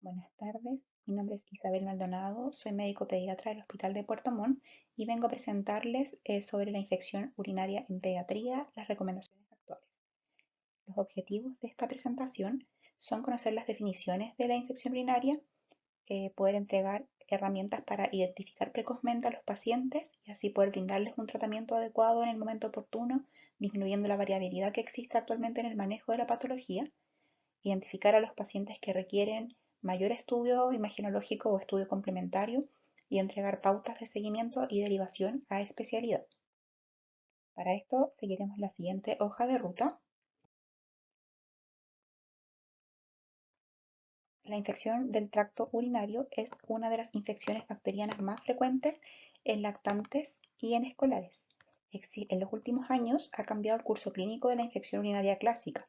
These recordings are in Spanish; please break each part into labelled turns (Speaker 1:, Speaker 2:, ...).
Speaker 1: Buenas tardes, mi nombre es Isabel Maldonado, soy médico pediatra del Hospital de Puerto Montt y vengo a presentarles sobre la infección urinaria en pediatría, las recomendaciones actuales. Los objetivos de esta presentación son conocer las definiciones de la infección urinaria, poder entregar herramientas para identificar precozmente a los pacientes y así poder brindarles un tratamiento adecuado en el momento oportuno, disminuyendo la variabilidad que existe actualmente en el manejo de la patología, identificar a los pacientes que requieren mayor estudio imagenológico o estudio complementario y entregar pautas de seguimiento y derivación a especialidad. Para esto seguiremos la siguiente hoja de ruta. La infección del tracto urinario es una de las infecciones bacterianas más frecuentes en lactantes y en escolares. En los últimos años ha cambiado el curso clínico de la infección urinaria clásica.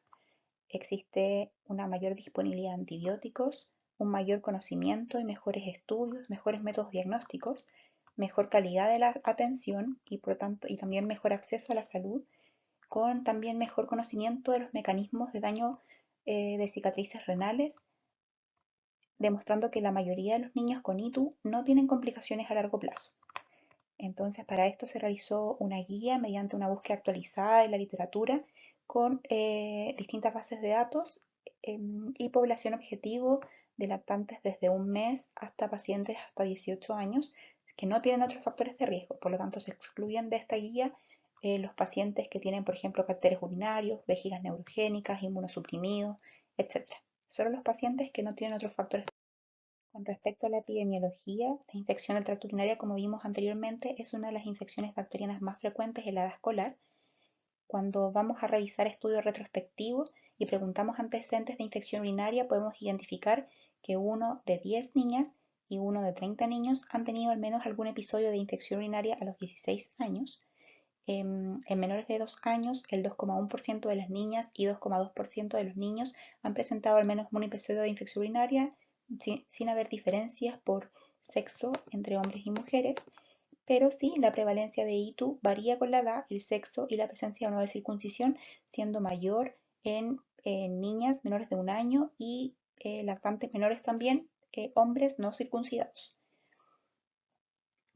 Speaker 1: Existe una mayor disponibilidad de antibióticos, un mayor conocimiento y mejores estudios, mejores métodos diagnósticos, mejor calidad de la atención y por tanto y también mejor acceso a la salud, con también mejor conocimiento de los mecanismos de daño de cicatrices renales, demostrando que la mayoría de los niños con ITU no tienen complicaciones a largo plazo. Entonces, para esto se realizó una guía mediante una búsqueda actualizada de la literatura con distintas bases de datos y población objetivo de lactantes desde un mes hasta pacientes hasta 18 años que no tienen otros factores de riesgo. Por lo tanto, se excluyen de esta guía los pacientes que tienen, por ejemplo, cálculos urinarios, vejigas neurogénicas, inmunosuprimidos, etc. Solo los pacientes que no tienen otros factores. Con respecto a la epidemiología, la infección del tracto urinario, como vimos anteriormente, es una de las infecciones bacterianas más frecuentes en la edad escolar. Cuando vamos a revisar estudios retrospectivos y preguntamos antecedentes de infección urinaria, podemos identificar que 1 de 10 niñas y 1 de 30 niños han tenido al menos algún episodio de infección urinaria a los 16 años. En menores de 2 años, el 2,1% de las niñas y 2,2% de los niños han presentado al menos un episodio de infección urinaria sin haber diferencias por sexo entre hombres y mujeres, pero sí la prevalencia de ITU varía con la edad, el sexo y la presencia o no de circuncisión, siendo mayor en niñas menores de 1 año y lactantes menores también, hombres no circuncidados.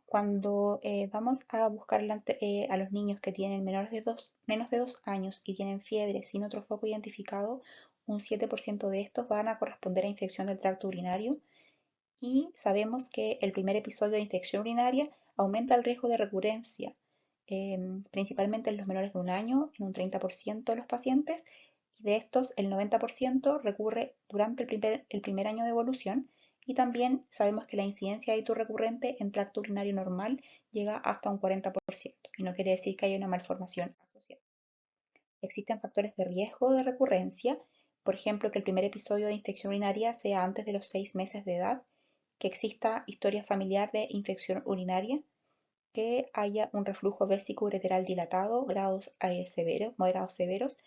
Speaker 1: Cuando vamos a buscar a los niños que tienen menos de 2 años y tienen fiebre sin otro foco identificado, un 7% de estos van a corresponder a infección del tracto urinario y sabemos que el primer episodio de infección urinaria aumenta el riesgo de recurrencia, principalmente en los menores de 1 año, en un 30% de los pacientes, y de estos el 90% recurre durante el primer año de evolución, y también sabemos que la incidencia de ITU recurrente en tracto urinario normal llega hasta un 40%, y no quiere decir que haya una malformación asociada. Existen factores de riesgo de recurrencia, por ejemplo, que el primer episodio de infección urinaria sea antes de los 6 meses de edad, que exista historia familiar de infección urinaria, que haya un reflujo vésico-ureteral dilatado, grados severos, moderados severos,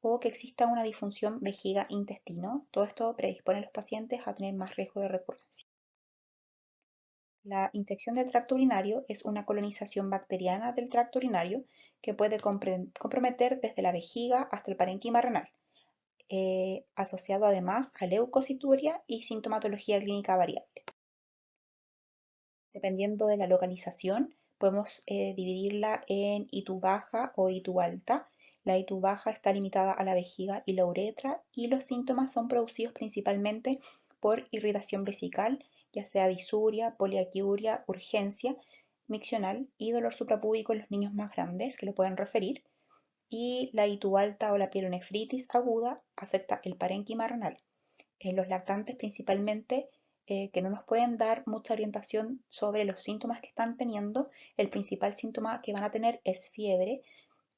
Speaker 1: o que exista una disfunción vejiga-intestino. Todo esto predispone a los pacientes a tener más riesgo de recurrencia. La infección del tracto urinario es una colonización bacteriana del tracto urinario que puede comprometer desde la vejiga hasta el parénquima renal, asociado además a leucocituria y sintomatología clínica variable. Dependiendo de la localización, podemos dividirla en ITU baja o ITU alta. La ITU baja está limitada a la vejiga y la uretra y los síntomas son producidos principalmente por irritación vesical, ya sea disuria, poliaquiuria, urgencia miccional y dolor suprapúbico en los niños más grandes que lo pueden referir. Y la ITU alta o la pielonefritis aguda afecta el parénquima renal. En los lactantes principalmente, que no nos pueden dar mucha orientación sobre los síntomas que están teniendo, el principal síntoma que van a tener es fiebre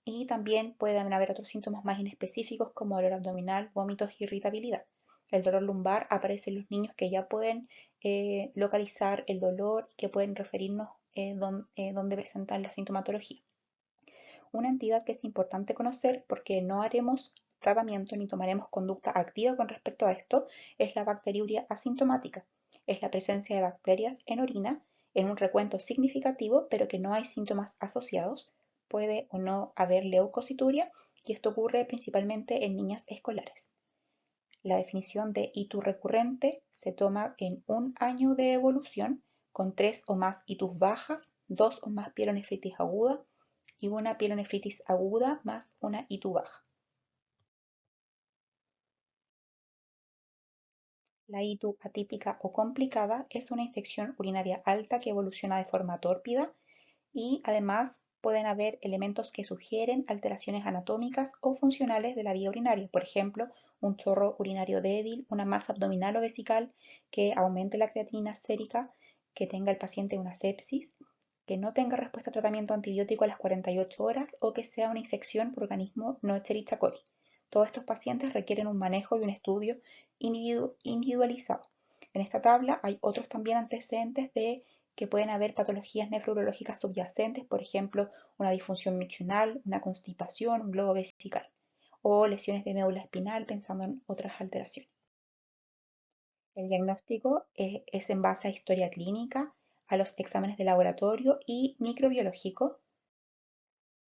Speaker 1: y también pueden haber otros síntomas más inespecíficos como dolor abdominal, vómitos y irritabilidad. El dolor lumbar aparece en los niños que ya pueden localizar el dolor y que pueden referirnos dónde presentan la sintomatología. Una entidad que es importante conocer porque no haremos tratamiento ni tomaremos conducta activa con respecto a esto es la bacteriuria asintomática. Es la presencia de bacterias en orina en un recuento significativo pero que no hay síntomas asociados. Puede o no haber leucocituria y esto ocurre principalmente en niñas escolares. La definición de itus recurrente se toma en un año de evolución con 3 o más itus bajas, 2 o más pielonefritis aguda y una pielonefritis aguda más una itu baja. La itu atípica o complicada es una infección urinaria alta que evoluciona de forma tórpida y además pueden haber elementos que sugieren alteraciones anatómicas o funcionales de la vía urinaria, por ejemplo, un chorro urinario débil, una masa abdominal o vesical que aumente la creatinina sérica, que tenga el paciente una sepsis, que no tenga respuesta a tratamiento antibiótico a las 48 horas o que sea una infección por organismo no Escherichia coli. Todos estos pacientes requieren un manejo y un estudio individualizado. En esta tabla hay otros también antecedentes de que pueden haber patologías nefrológicas subyacentes, por ejemplo, una disfunción miccional, una constipación, un globo vesical, o lesiones de médula espinal, pensando en otras alteraciones. El diagnóstico es en base a historia clínica, a los exámenes de laboratorio y microbiológico.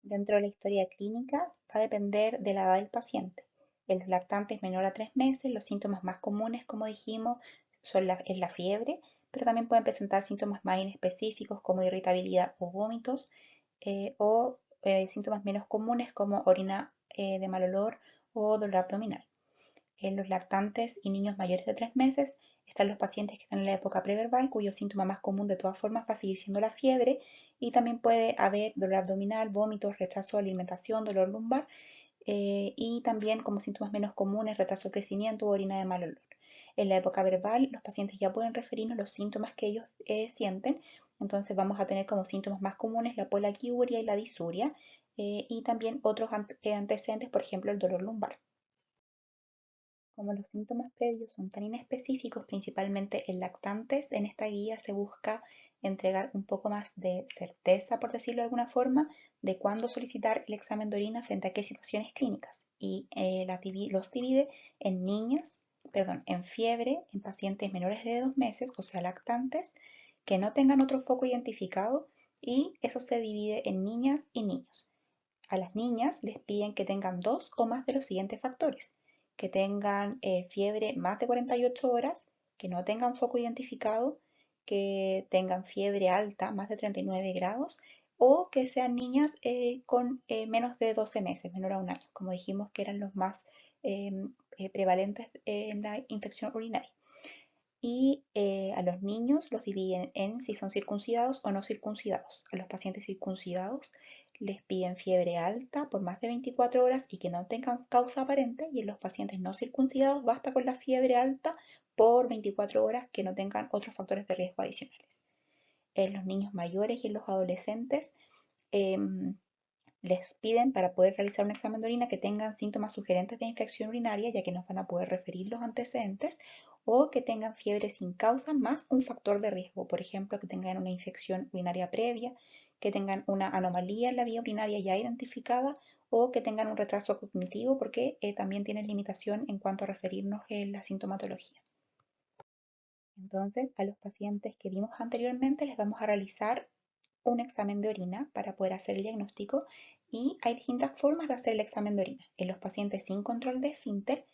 Speaker 1: Dentro de la historia clínica va a depender de la edad del paciente. En los lactantes menor a 3 meses, los síntomas más comunes, como dijimos, es la fiebre, pero también pueden presentar síntomas más inespecíficos como irritabilidad o vómitos, o síntomas menos comunes como orina de mal olor o dolor abdominal. En los lactantes y niños mayores de 3 meses están los pacientes que están en la época preverbal, cuyo síntoma más común de todas formas va a seguir siendo la fiebre, y también puede haber dolor abdominal, vómitos, rechazo de alimentación, dolor lumbar, y también como síntomas menos comunes, retraso de crecimiento o orina de mal olor. En la época verbal, los pacientes ya pueden referirnos los síntomas que ellos sienten, entonces vamos a tener como síntomas más comunes la polaquiuria y la disuria, y también otros antecedentes, por ejemplo, el dolor lumbar. Como los síntomas previos son tan inespecíficos, principalmente en lactantes, en esta guía se busca entregar un poco más de certeza, por decirlo de alguna forma, de cuándo solicitar el examen de orina frente a qué situaciones clínicas. Y los divide en niñas, perdón, en fiebre, en pacientes menores de 2 meses, o sea, lactantes, que no tengan otro foco identificado, y eso se divide en niñas y niños. A las niñas les piden que tengan 2 o más de los siguientes factores: que tengan fiebre más de 48 horas, que no tengan foco identificado, que tengan fiebre alta, más de 39 grados, o que sean niñas con menos de 12 meses, menor a un año, como dijimos que eran los más prevalentes en la infección urinaria. Y a los niños los dividen en si son circuncidados o no circuncidados. A los pacientes circuncidados les piden fiebre alta por más de 24 horas y que no tengan causa aparente, y en los pacientes no circuncidados basta con la fiebre alta por 24 horas que no tengan otros factores de riesgo adicionales. En los niños mayores y en los adolescentes em, les piden, para poder realizar un examen de orina, que tengan síntomas sugerentes de infección urinaria, ya que nos van a poder referir los antecedentes, o que tengan fiebre sin causa más un factor de riesgo, por ejemplo, que tengan una infección urinaria previa, que tengan una anomalía en la vía urinaria ya identificada, o que tengan un retraso cognitivo, porque también tienen limitación en cuanto a referirnos en la sintomatología. Entonces, a los pacientes que vimos anteriormente les vamos a realizar un examen de orina para poder hacer el diagnóstico, y hay distintas formas de hacer el examen de orina. En los pacientes sin control de esfínter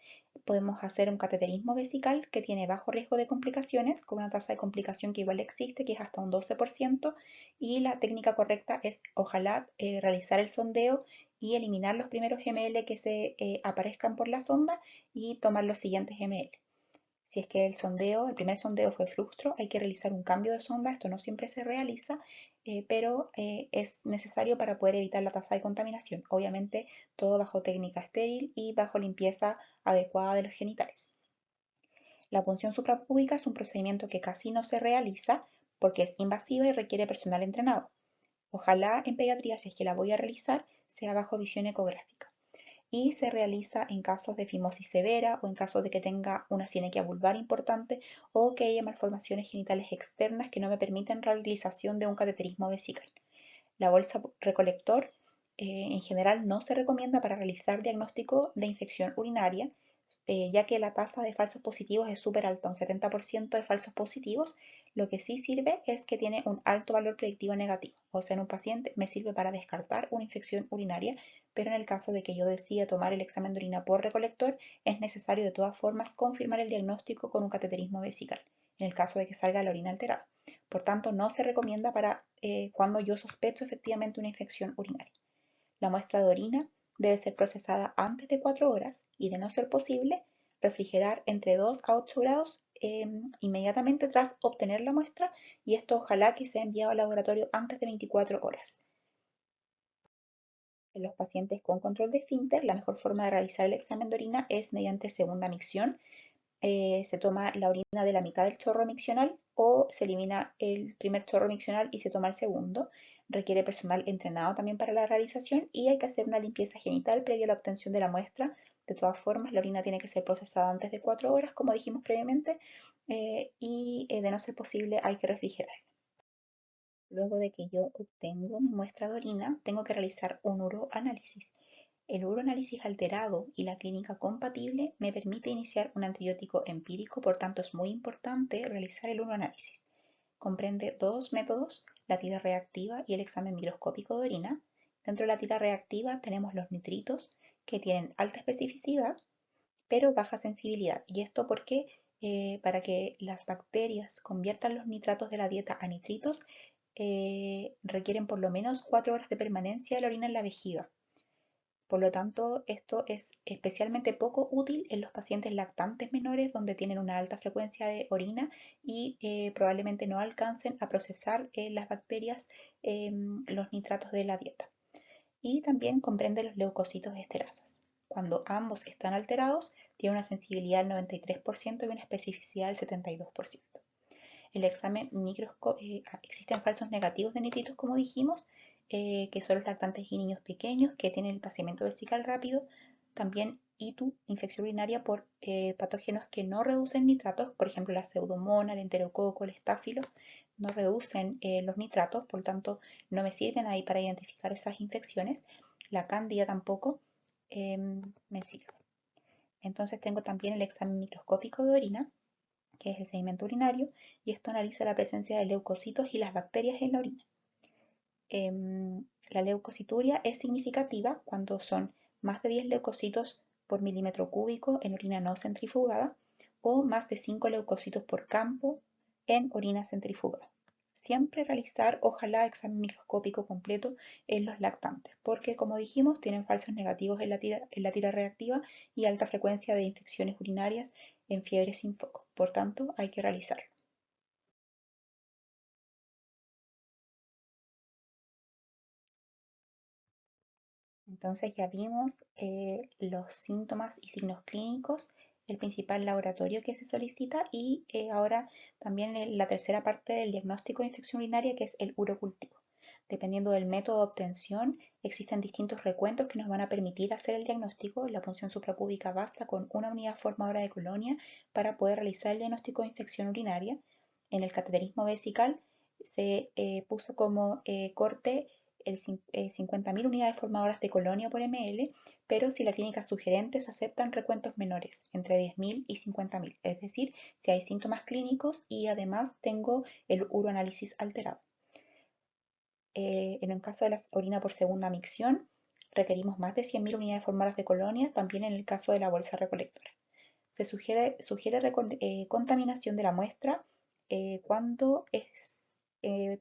Speaker 1: podemos hacer un cateterismo vesical que tiene bajo riesgo de complicaciones, con una tasa de complicación que igual existe, que es hasta un 12%, y la técnica correcta es ojalá realizar el sondeo y eliminar los primeros ml que se aparezcan por la sonda y tomar los siguientes ml. Si es que el primer sondeo fue frustro, hay que realizar un cambio de sonda. Esto no siempre se realiza, pero es necesario para poder evitar la tasa de contaminación. Obviamente todo bajo técnica estéril y bajo limpieza adecuada de los genitales. La punción suprapúbica es un procedimiento que casi no se realiza porque es invasiva y requiere personal entrenado. Ojalá en pediatría, si es que la voy a realizar, sea bajo visión ecográfica, y se realiza en casos de fimosis severa o en caso de que tenga una cinequia vulvar importante o que haya malformaciones genitales externas que no me permitan realización de un cateterismo vesical. La bolsa recolector en general no se recomienda para realizar diagnóstico de infección urinaria, ya que la tasa de falsos positivos es súper alta, un 70% de falsos positivos. Lo que sí sirve es que tiene un alto valor predictivo negativo, o sea, en un paciente me sirve para descartar una infección urinaria, pero en el caso de que yo decida tomar el examen de orina por recolector, es necesario de todas formas confirmar el diagnóstico con un cateterismo vesical, en el caso de que salga la orina alterada. Por tanto, no se recomienda para cuando yo sospecho efectivamente una infección urinaria. La muestra de orina debe ser procesada antes de 4 horas y, de no ser posible, refrigerar entre 2 a 8 grados inmediatamente tras obtener la muestra, y esto ojalá que sea enviado al laboratorio antes de 24 horas. En los pacientes con control de esfínter, la mejor forma de realizar el examen de orina es mediante segunda micción. Se toma la orina de la mitad del chorro miccional o se elimina el primer chorro miccional y se toma el segundo. Requiere personal entrenado también para la realización y hay que hacer una limpieza genital previa a la obtención de la muestra. De todas formas, la orina tiene que ser procesada antes de 4 horas, como dijimos previamente, y de no ser posible hay que refrigerar. Luego de que yo obtengo mi muestra de orina, tengo que realizar un uroanálisis. El uroanálisis alterado y la clínica compatible me permite iniciar un antibiótico empírico, por tanto es muy importante realizar el uroanálisis. Comprende dos métodos, la tira reactiva y el examen microscópico de orina. Dentro de la tira reactiva tenemos los nitritos, que tienen alta especificidad pero baja sensibilidad. ¿Y esto porque para que las bacterias conviertan los nitratos de la dieta a nitritos, requieren por lo menos 4 horas de permanencia de la orina en la vejiga. Por lo tanto, esto es especialmente poco útil en los pacientes lactantes menores, donde tienen una alta frecuencia de orina y probablemente no alcancen a procesar las bacterias los nitratos de la dieta. Y también comprende los leucocitos esterasas. Cuando ambos están alterados, tiene una sensibilidad del 93% y una especificidad del 72%. El examen existen falsos negativos de nitritos, como dijimos, que son los lactantes y niños pequeños que tienen el vaciamiento vesical rápido. También ITU, infección urinaria por patógenos que no reducen nitratos, por ejemplo la pseudomonas, el enterococo, el estáfilo, no reducen los nitratos, por lo tanto no me sirven ahí para identificar esas infecciones. La cándida tampoco me sirve. Entonces tengo también el examen microscópico de orina, que es el sedimento urinario, y esto analiza la presencia de leucocitos y las bacterias en la orina. La leucocituria es significativa cuando son más de 10 leucocitos por milímetro cúbico en orina no centrifugada o más de 5 leucocitos por campo en orina centrifugada. Siempre realizar, ojalá, examen microscópico completo en los lactantes, porque como dijimos, tienen falsos negativos en la tira reactiva y alta frecuencia de infecciones urinarias en fiebre sin foco. Por tanto, hay que realizarlo. Entonces ya vimos los síntomas y signos clínicos, el principal laboratorio que se solicita y ahora también la tercera parte del diagnóstico de infección urinaria, que es el urocultivo. Dependiendo del método de obtención, existen distintos recuentos que nos van a permitir hacer el diagnóstico. La punción suprapúbica basta con una unidad formadora de colonia para poder realizar el diagnóstico de infección urinaria. En el cateterismo vesical se puso como corte el 50.000 unidades formadoras de colonia por ml, pero si las clínicas sugerentes aceptan recuentos menores, entre 10.000 y 50.000, es decir, si hay síntomas clínicos y además tengo el uroanálisis alterado. En el caso de la orina por segunda micción, requerimos más de 100.000 unidades formadoras de colonia, también en el caso de la bolsa recolectora. Se sugiere contaminación de la muestra cuando es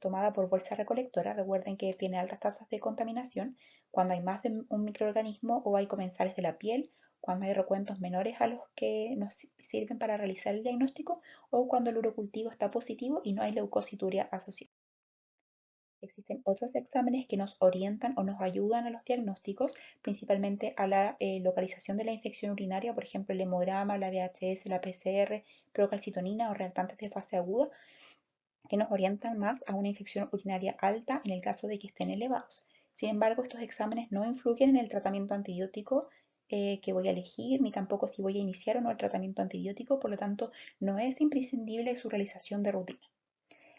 Speaker 1: tomada por bolsa recolectora. Recuerden que tiene altas tasas de contaminación cuando hay más de un microorganismo o hay comensales de la piel, cuando hay recuentos menores a los que nos sirven para realizar el diagnóstico o cuando el urocultivo está positivo y no hay leucocituria asociada. Existen otros exámenes que nos orientan o nos ayudan a los diagnósticos, principalmente a la localización de la infección urinaria, por ejemplo el hemograma, la VHS, la PCR, procalcitonina o reactantes de fase aguda, que nos orientan más a una infección urinaria alta en el caso de que estén elevados. Sin embargo, estos exámenes no influyen en el tratamiento antibiótico que voy a elegir, ni tampoco si voy a iniciar o no el tratamiento antibiótico, por lo tanto, no es imprescindible su realización de rutina.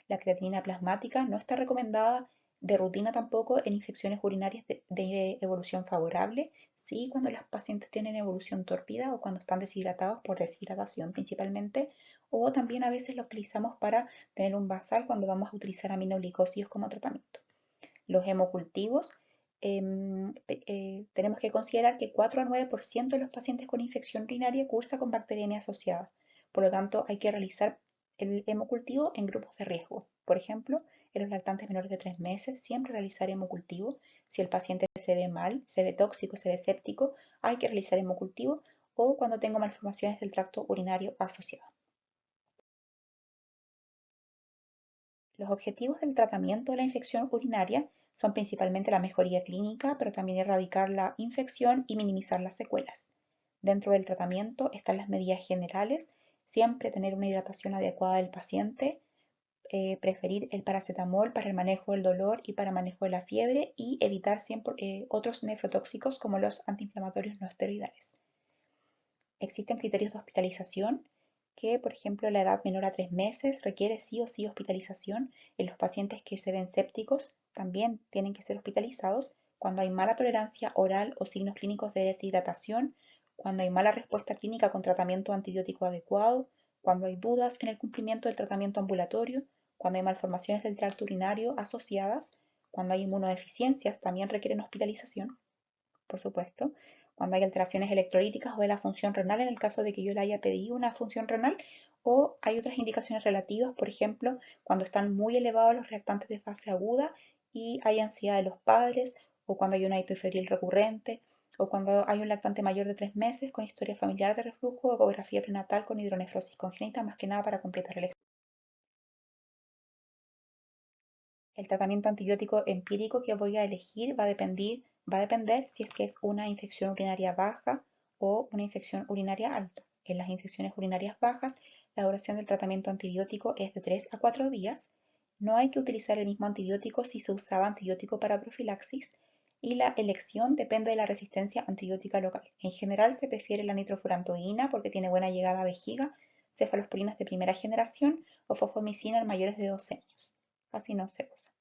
Speaker 1: La creatinina plasmática no está recomendada de rutina tampoco en infecciones urinarias de evolución favorable, sí cuando los pacientes tienen evolución tórpida o cuando están deshidratados por deshidratación principalmente, o también a veces la utilizamos para tener un basal cuando vamos a utilizar aminoglicosidos como tratamiento. Los hemocultivos tenemos que considerar que 4 a 9% de los pacientes con infección urinaria cursa con bacteriemia asociada. Por lo tanto, hay que realizar el hemocultivo en grupos de riesgo. Por ejemplo, en los lactantes menores de 3 meses, siempre realizar hemocultivo. Si el paciente se ve mal, se ve tóxico, se ve séptico, hay que realizar hemocultivo o cuando tengo malformaciones del tracto urinario asociado. Los objetivos del tratamiento de la infección urinaria son principalmente la mejoría clínica, pero también erradicar la infección y minimizar las secuelas. Dentro del tratamiento están las medidas generales, siempre tener una hidratación adecuada del paciente, preferir el paracetamol para el manejo del dolor y para el manejo de la fiebre y evitar siempre, otros nefrotóxicos como los antiinflamatorios no esteroidales. Existen criterios de hospitalización que, por ejemplo, la edad menor a 3 meses requiere sí o sí hospitalización. En los pacientes que se ven sépticos también tienen que ser hospitalizados cuando hay mala tolerancia oral o signos clínicos de deshidratación, cuando hay mala respuesta clínica con tratamiento antibiótico adecuado, cuando hay dudas en el cumplimiento del tratamiento ambulatorio, cuando hay malformaciones del tracto urinario asociadas, cuando hay inmunodeficiencias también requieren hospitalización, por supuesto, cuando hay alteraciones electrolíticas o de la función renal en el caso de que yo le haya pedido una función renal, o hay otras indicaciones relativas, por ejemplo, cuando están muy elevados los reactantes de fase aguda y hay ansiedad de los padres, o cuando hay un aito febril recurrente, o cuando hay un lactante mayor de 3 meses con historia familiar de reflujo o ecografía prenatal con hidronefrosis congénita, más que nada para completar el estudio. El tratamiento antibiótico empírico que voy a elegir va a depender si es que es una infección urinaria baja o una infección urinaria alta. En las infecciones urinarias bajas, la duración del tratamiento antibiótico es de 3 a 4 días. No hay que utilizar el mismo antibiótico si se usaba antibiótico para profilaxis y la elección depende de la resistencia antibiótica local. En general se prefiere la nitrofurantoína porque tiene buena llegada a vejiga, cefalosporinas de primera generación o fosfomicina en mayores de 12 años. Casi no se usa.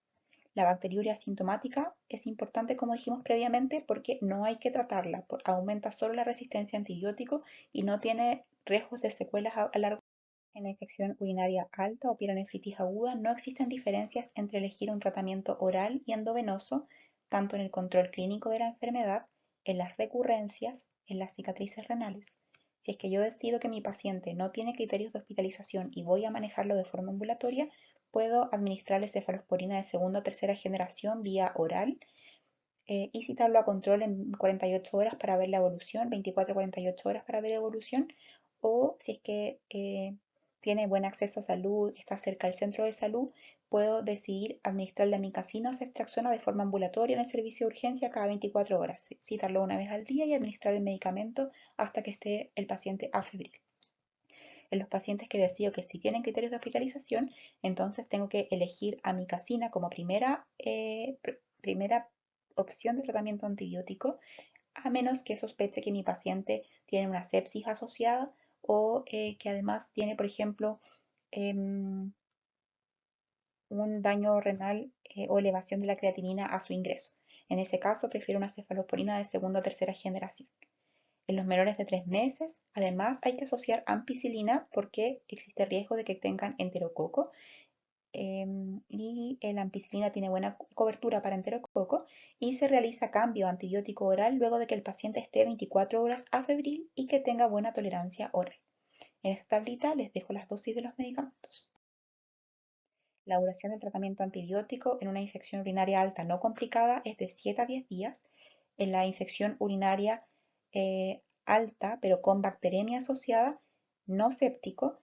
Speaker 1: La bacteriuria asintomática es importante, como dijimos previamente, porque no hay que tratarla, aumenta solo la resistencia a antibiótico y no tiene riesgos de secuelas a largo plazo. En la infección urinaria alta o pielonefritis aguda no existen diferencias entre elegir un tratamiento oral y endovenoso, tanto en el control clínico de la enfermedad, en las recurrencias, en las cicatrices renales. Si es que yo decido que mi paciente no tiene criterios de hospitalización y voy a manejarlo de forma ambulatoria, puedo administrarle cefalosporina de segunda o tercera generación vía oral y citarlo a control en 48 horas para ver la evolución, 24 a 48 horas para ver la evolución, o si es que tiene buen acceso a salud, está cerca del centro de salud, puedo decidir administrarle amicacina o ceftriaxona de forma ambulatoria en el servicio de urgencia cada 24 horas, citarlo una vez al día y administrar el medicamento hasta que esté el paciente afebril. En los pacientes que decido que sí tienen criterios de hospitalización, entonces tengo que elegir amicacina como primera opción de tratamiento antibiótico, a menos que sospeche que mi paciente tiene una sepsis asociada o que además tiene, por ejemplo, em, un daño renal o elevación de la creatinina a su ingreso. En ese caso, prefiero una cefalosporina de segunda o tercera generación. En los menores de 3 meses, además, hay que asociar ampicilina porque existe riesgo de que tengan enterococo y la ampicilina tiene buena cobertura para enterococo y se realiza cambio antibiótico oral luego de que el paciente esté 24 horas afebril y que tenga buena tolerancia oral. En esta tablita les dejo las dosis de los medicamentos. La duración del tratamiento antibiótico en una infección urinaria alta no complicada es de 7 a 10 días. En la infección urinaria alta, pero con bacteremia asociada, no séptico,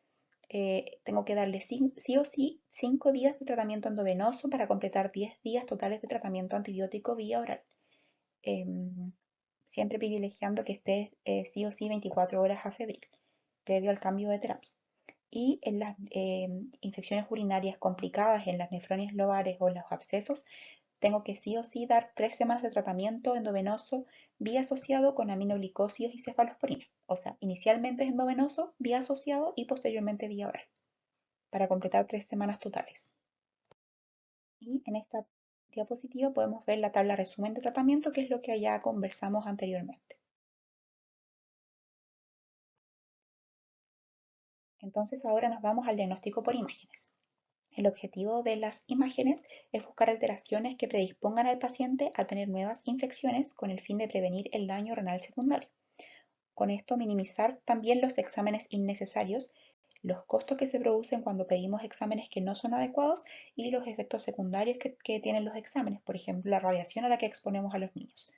Speaker 1: tengo que darle sí o sí 5 días de tratamiento endovenoso para completar 10 días totales de tratamiento antibiótico vía oral. Em, Siempre privilegiando que esté sí o sí 24 horas a febril, previo al cambio de terapia. Y en las infecciones urinarias complicadas, en las nefronias lobares o los abscesos, tengo que sí o sí dar 3 semanas de tratamiento endovenoso vía asociado con aminoglicosidos y cefalosporina. O sea, inicialmente es endovenoso, vía asociado y posteriormente vía oral, para completar 3 semanas totales. Y en esta diapositiva podemos ver la tabla resumen de tratamiento, que es lo que ya conversamos anteriormente. Entonces ahora nos vamos al diagnóstico por imágenes. El objetivo de las imágenes es buscar alteraciones que predispongan al paciente a tener nuevas infecciones con el fin de prevenir el daño renal secundario. Con esto minimizar también los exámenes innecesarios, los costos que se producen cuando pedimos exámenes que no son adecuados y los efectos secundarios que tienen los exámenes, por ejemplo, la radiación a la que exponemos a los niños.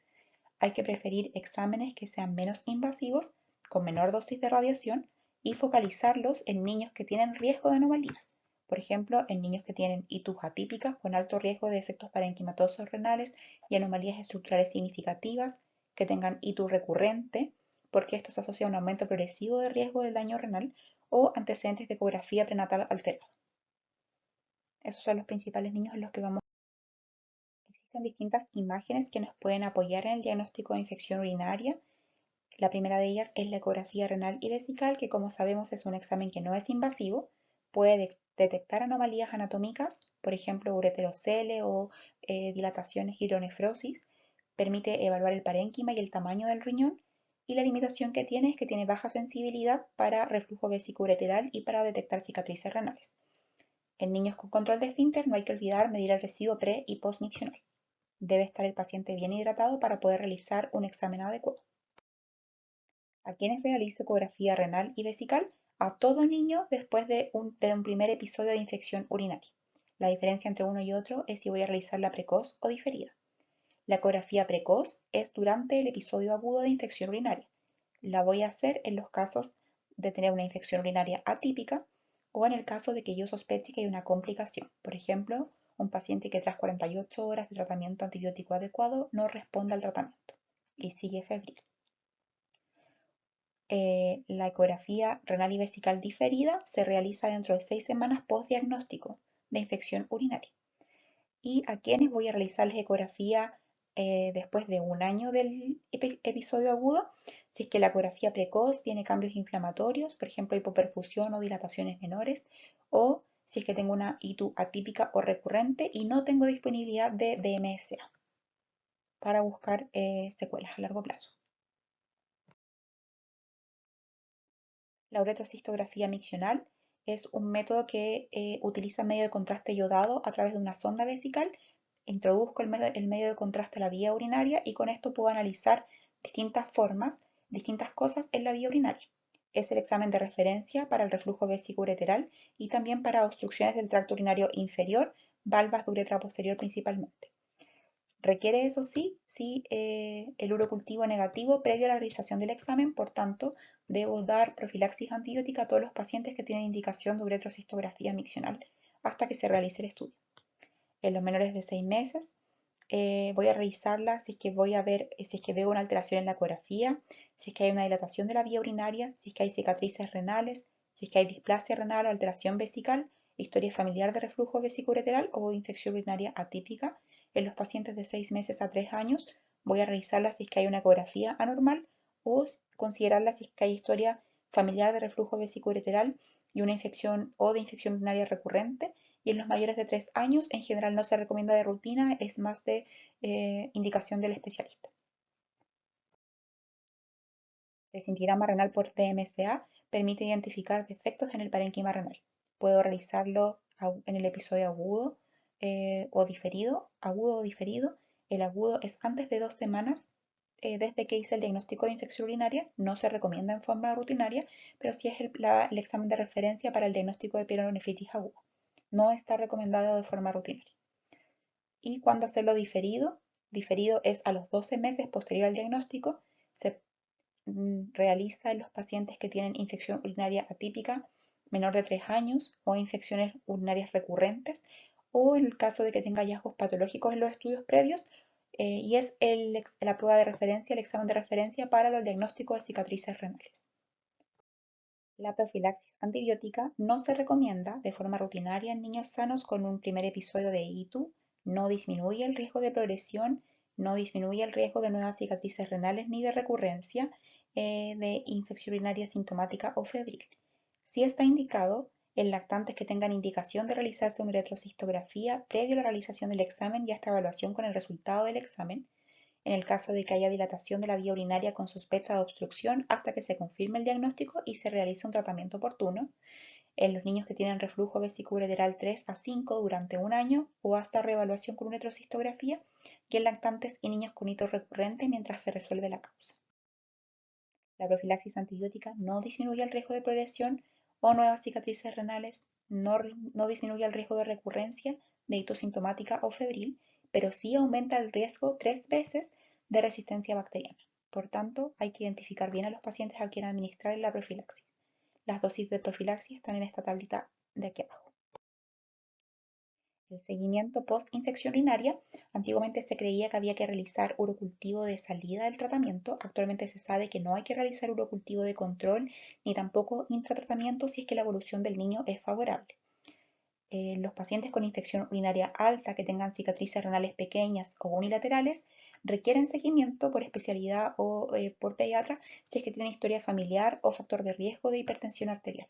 Speaker 1: Hay que preferir exámenes que sean menos invasivos, con menor dosis de radiación y focalizarlos en niños que tienen riesgo de anomalías. Por ejemplo, en niños que tienen ITUs atípicas con alto riesgo de efectos parenquimatosos renales y anomalías estructurales significativas, que tengan ITU recurrente, porque esto se asocia a un aumento progresivo de riesgo del daño renal o antecedentes de ecografía prenatal alterada. Esos son los principales niños en los que vamos. Existen distintas imágenes que nos pueden apoyar en el diagnóstico de infección urinaria. La primera de ellas es la ecografía renal y vesical, que como sabemos es un examen que no es invasivo, puede detectar anomalías anatómicas, por ejemplo ureterocele o dilataciones hidronefrosis, permite evaluar el parénquima y el tamaño del riñón, y la limitación que tiene es que tiene baja sensibilidad para reflujo vesicoureteral y para detectar cicatrices renales. En niños con control de esfínter no hay que olvidar medir el residuo pre y postmiccional. Debe estar el paciente bien hidratado para poder realizar un examen adecuado. ¿A quienes realizo ecografía renal y vesical? A todo niño después de un primer episodio de infección urinaria. La diferencia entre uno y otro es si voy a realizarla precoz o diferida. La ecografía precoz es durante el episodio agudo de infección urinaria. La voy a hacer en los casos de tener una infección urinaria atípica o en el caso de que yo sospeche que hay una complicación. Por ejemplo, un paciente que tras 48 horas de tratamiento antibiótico adecuado no responde al tratamiento y sigue febril. La ecografía renal y vesical diferida se realiza dentro de 6 semanas post-diagnóstico de infección urinaria. Y a quienes voy a realizarles ecografía después de un año del episodio agudo, si es que la ecografía precoz tiene cambios inflamatorios, por ejemplo hipoperfusión o dilataciones menores, o si es que tengo una ITU atípica o recurrente y no tengo disponibilidad de DMSA para buscar secuelas a largo plazo. La uretrocistografía miccional es un método que utiliza medio de contraste iodado a través de una sonda vesical. Introduzco el medio de contraste a la vía urinaria y con esto puedo analizar distintas formas, distintas cosas en la vía urinaria. Es el examen de referencia para el reflujo vesicoureteral y también para obstrucciones del tracto urinario inferior, valvas de uretra posterior principalmente. Requiere, eso sí, el urocultivo negativo previo a la realización del examen, por tanto, debo dar profilaxis antibiótica a todos los pacientes que tienen indicación de uretrocistografía miccional hasta que se realice el estudio. En los menores de 6 meses voy a revisarla si es que voy a ver, si es que veo una alteración en la ecografía, si es que hay una dilatación de la vía urinaria, si es que hay cicatrices renales, si es que hay displasia renal o alteración vesical, historia familiar de reflujo vesicoureteral o infección urinaria atípica. En los pacientes de 6 meses a 3 años voy a revisarla si es que hay una ecografía anormal o considerarla si es que hay historia familiar de reflujo vesicoureteral y una infección o de infección urinaria recurrente. Y en los mayores de 3 años en general no se recomienda de rutina, es más de indicación del especialista. El scintigrama renal por TMSA permite identificar defectos en el parénquima renal. Puedo realizarlo en el episodio agudo o diferido. Agudo o diferido. El agudo es antes de 2 semanas desde que hice el diagnóstico de infección urinaria. No se recomienda en forma rutinaria, pero sí es el examen de referencia para el diagnóstico de pielonefritis aguda. No está recomendado de forma rutinaria. ¿Y cuándo hacerlo diferido? Diferido es a los 12 meses posterior al diagnóstico. Se realiza en los pacientes que tienen infección urinaria atípica menor de 3 años o infecciones urinarias recurrentes o en el caso de que tenga hallazgos patológicos en los estudios previos y es la prueba de referencia, el examen de referencia para los diagnósticos de cicatrices renales. La profilaxis antibiótica no se recomienda de forma rutinaria en niños sanos con un primer episodio de ITU, no disminuye el riesgo de progresión, no disminuye el riesgo de nuevas cicatrices renales ni de recurrencia de infección urinaria sintomática o febril. Sí está indicado en lactantes que tengan indicación de realizarse una uretrocistografía previo a la realización del examen y a esta evaluación con el resultado del examen, en el caso de que haya dilatación de la vía urinaria con sospecha de obstrucción hasta que se confirme el diagnóstico y se realice un tratamiento oportuno, en los niños que tienen reflujo vesicoureteral 3 a 5 durante un año o hasta reevaluación con una electrocistografía, y en lactantes y niños con hito recurrente mientras se resuelve la causa. La profilaxis antibiótica no disminuye el riesgo de progresión o nuevas cicatrices renales, no disminuye el riesgo de recurrencia de hito sintomática o febril, pero sí aumenta el riesgo 3 veces de resistencia bacteriana. Por tanto, hay que identificar bien a los pacientes a quien administrar la profilaxis. Las dosis de profilaxis están en esta tablita de aquí abajo. El seguimiento post-infección urinaria. Antiguamente se creía que había que realizar urocultivo de salida del tratamiento. Actualmente se sabe que no hay que realizar urocultivo de control ni tampoco intratratamiento si es que la evolución del niño es favorable. Los pacientes con infección urinaria alta que tengan cicatrices renales pequeñas o unilaterales requieren seguimiento por especialidad o por pediatra si es que tienen historia familiar o factor de riesgo de hipertensión arterial.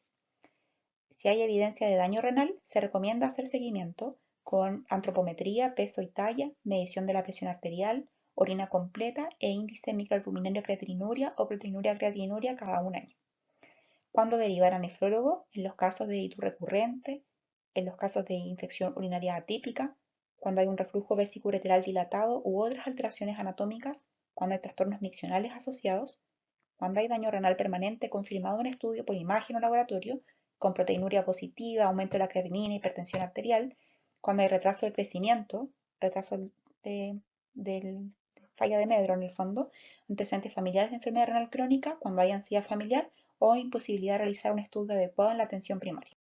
Speaker 1: Si hay evidencia de daño renal, se recomienda hacer seguimiento con antropometría, peso y talla, medición de la presión arterial, orina completa e índice microalbuminario creatininuria o proteinuria creatininuria cada un año. ¿Cuándo derivar a nefrólogo? En los casos de hito recurrente, en los casos de infección urinaria atípica, cuando hay un reflujo vesicoureteral dilatado u otras alteraciones anatómicas, cuando hay trastornos miccionales asociados, cuando hay daño renal permanente confirmado en estudio por imagen o laboratorio, con proteinuria positiva, aumento de la creatinina, hipertensión arterial, cuando hay retraso del crecimiento, retraso de falla de Medro en el fondo, antecedentes familiares de enfermedad renal crónica, cuando hay ansiedad familiar o imposibilidad de realizar un estudio adecuado en la atención primaria.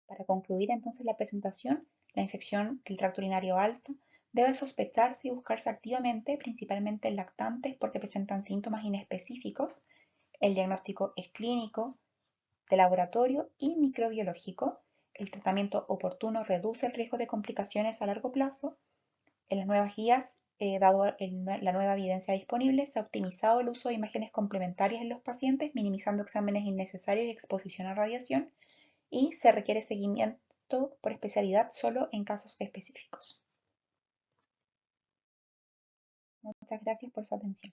Speaker 1: Para concluir entonces la presentación, la infección del tracto urinario alta debe sospecharse y buscarse activamente, principalmente en lactantes porque presentan síntomas inespecíficos. El diagnóstico es clínico, de laboratorio y microbiológico. El tratamiento oportuno reduce el riesgo de complicaciones a largo plazo. En las nuevas guías, dado la nueva evidencia disponible, se ha optimizado el uso de imágenes complementarias en los pacientes, minimizando exámenes innecesarios y exposición a radiación, y se requiere seguimiento por especialidad solo en casos específicos. Muchas gracias por su atención.